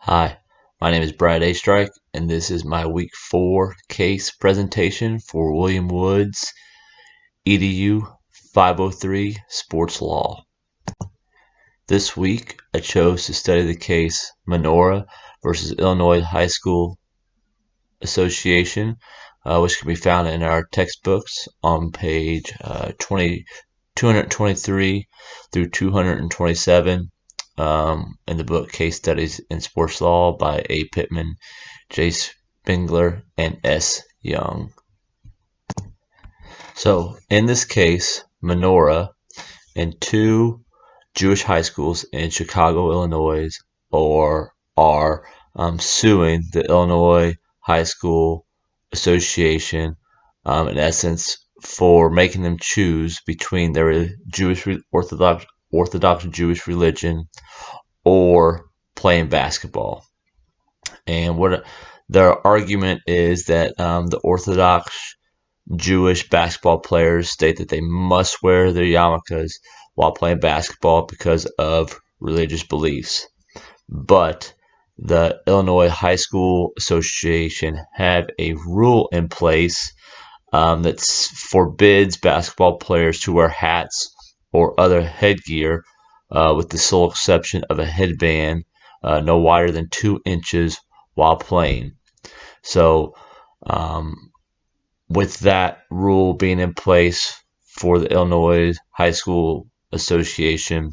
Hi, my name is Brad A. Strike, and this is my Week 4 case presentation for William Woods, EDU 503 Sports Law. This week, I chose to study the case Menorah versus Illinois High School Association, which can be found in our textbooks on page 223 through 227 in the book Case Studies in Sports Law by A. Pittman, J. Spengler, and S. Young. So, in this case, Menorah and two Jewish high schools in Chicago, Illinois, are suing the Illinois High School Association, in essence, for making them choose between their Jewish Orthodox Jewish religion or playing basketball. And what their argument is that the Orthodox Jewish basketball players state that they must wear their yarmulkes while playing basketball because of religious beliefs. But the Illinois High School Association have a rule in place that forbids basketball players to wear hats or other headgear, with the sole exception of a headband no wider than 2 inches while playing. So, with that rule being in place for the Illinois High School Association,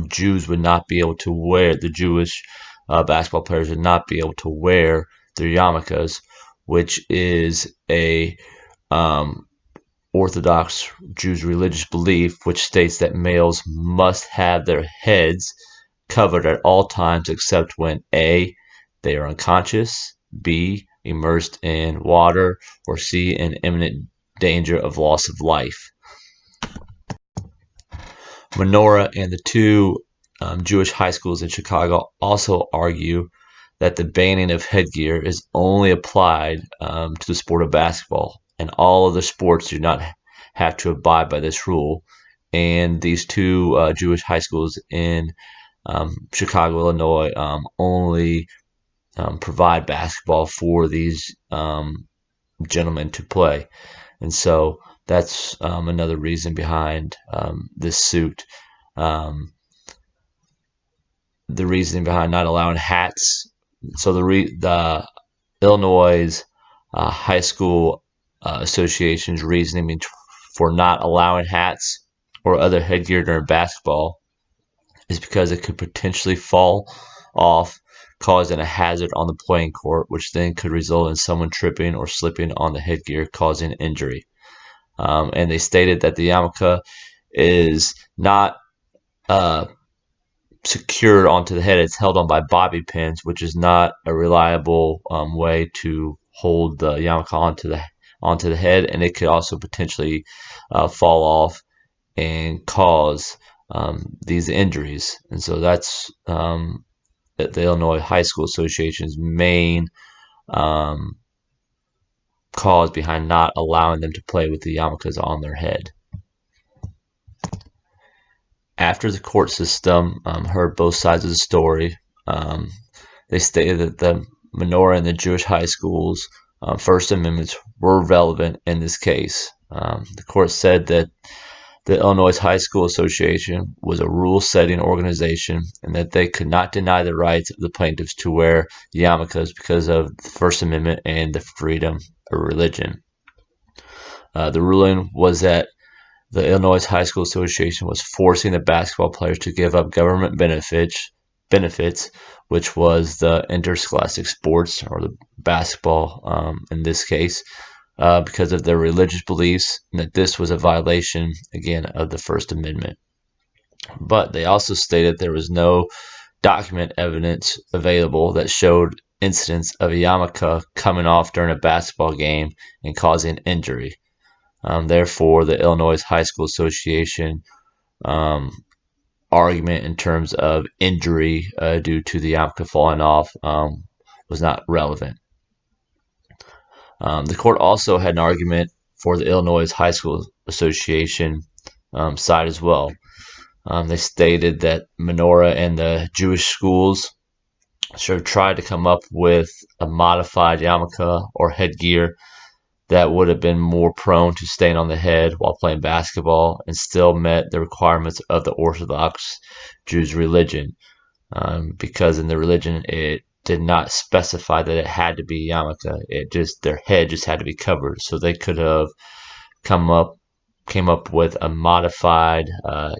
Jews would not be able to wear, the Jewish basketball players would not be able to wear their yarmulkes, which is a Orthodox Jews' religious belief, which states that males must have their heads covered at all times except when A, they are unconscious, B, immersed in water, or C, in imminent danger of loss of life. Menorah and the two Jewish high schools in Chicago also argue that the banning of headgear is only applied to the sport of basketball, and all other sports do not have to abide by this rule. And these two Jewish high schools in Chicago, Illinois, only provide basketball for these gentlemen to play. And so that's another reason behind this suit. The reasoning behind not allowing hats. So the Illinois High School Association's reasoning for not allowing hats or other headgear during basketball is because it could potentially fall off, causing a hazard on the playing court, which then could result in someone tripping or slipping on the headgear, causing injury. And they stated that the yarmulke is not secured onto the head. It's held on by bobby pins, which is not a reliable way to hold the yarmulke onto the head, and it could also potentially fall off and cause these injuries. And so that's the Illinois High School Association's main cause behind not allowing them to play with the yarmulkes on their head. After the court system heard both sides of the story, they stated that the Menorah and the Jewish high schools' First Amendments were relevant in this case. The court said that the Illinois High School Association was a rule-setting organization and that they could not deny the rights of the plaintiffs to wear yarmulkes because of the First Amendment and the freedom of religion. The ruling was that the Illinois High School Association was forcing the basketball players to give up government benefits, which was the interscholastic sports, or the basketball in this case, because of their religious beliefs, and that this was a violation, again, of the First Amendment. But they also stated there was no document evidence available that showed incidents of a yarmulke coming off during a basketball game and causing injury. Therefore, the Illinois High School Association argument in terms of injury due to the yarmulke falling off was not relevant. The court also had an argument for the Illinois High School Association side as well. They stated that Menorah and the Jewish schools should have tried to come up with a modified yarmulke or headgear that would have been more prone to staying on the head while playing basketball and still met the requirements of the Orthodox Jews' religion. Because in the religion it did not specify that it had to be yarmulke. It just their head just had to be covered, so they could have come up came up with a modified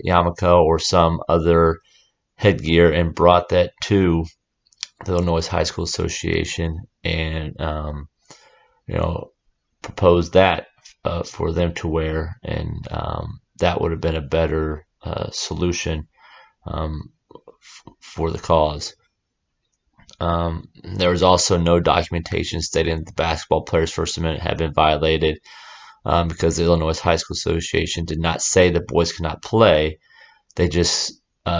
yarmulke or some other headgear and brought that to the Illinois High School Association and you know proposed that for them to wear, and that would have been a better solution um, for the cause. There was also no documentation stating that the basketball players' First Amendment had been violated because the Illinois High School Association did not say that boys could not play. They just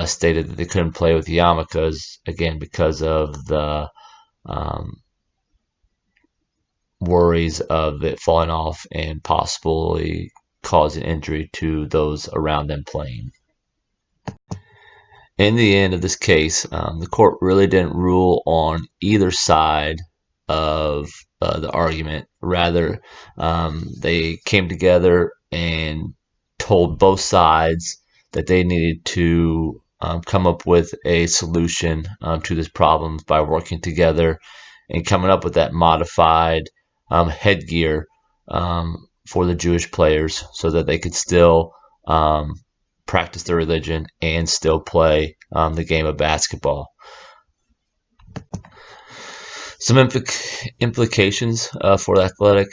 stated that they couldn't play with yarmulkes, again, because of the um, worries of it falling off and possibly causing injury to those around them playing. In the end of this case, the court really didn't rule on either side of the argument. Rather, they came together and told both sides that they needed to come up with a solution to this problem by working together and coming up with that modified headgear for the Jewish players so that they could still practice their religion and still play the game of basketball. Some implications for the athletic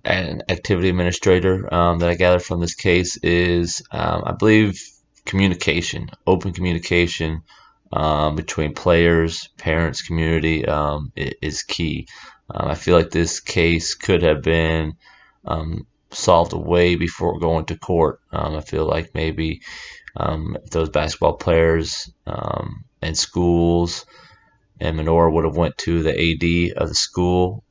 and activity administrator that I gathered from this case is, I believe, communication, open communication between players, parents, community is key. I feel like this case could have been solved way before going to court. I feel like maybe those basketball players and schools and Menorah would have went to the AD of the school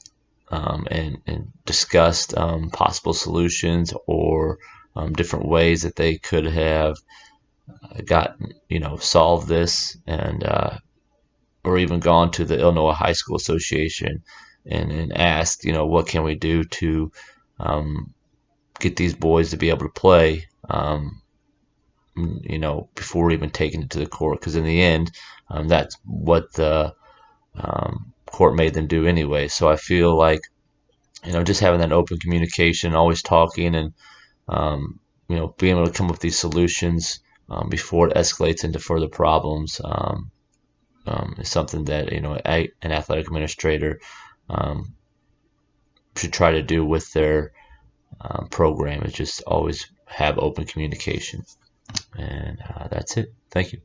and discussed possible solutions or different ways that they could have gotten, solved this, and or even gone to the Illinois High School Association and asked, what can we do to get these boys to be able to play, before even taking it to the court. Because in the end, that's what the court made them do anyway. So I feel like, just having that open communication, always talking, and being able to come up with these solutions before it escalates into further problems is something that an athletic administrator should try to do with their program. Is just always have open communication, and that's it. Thank you.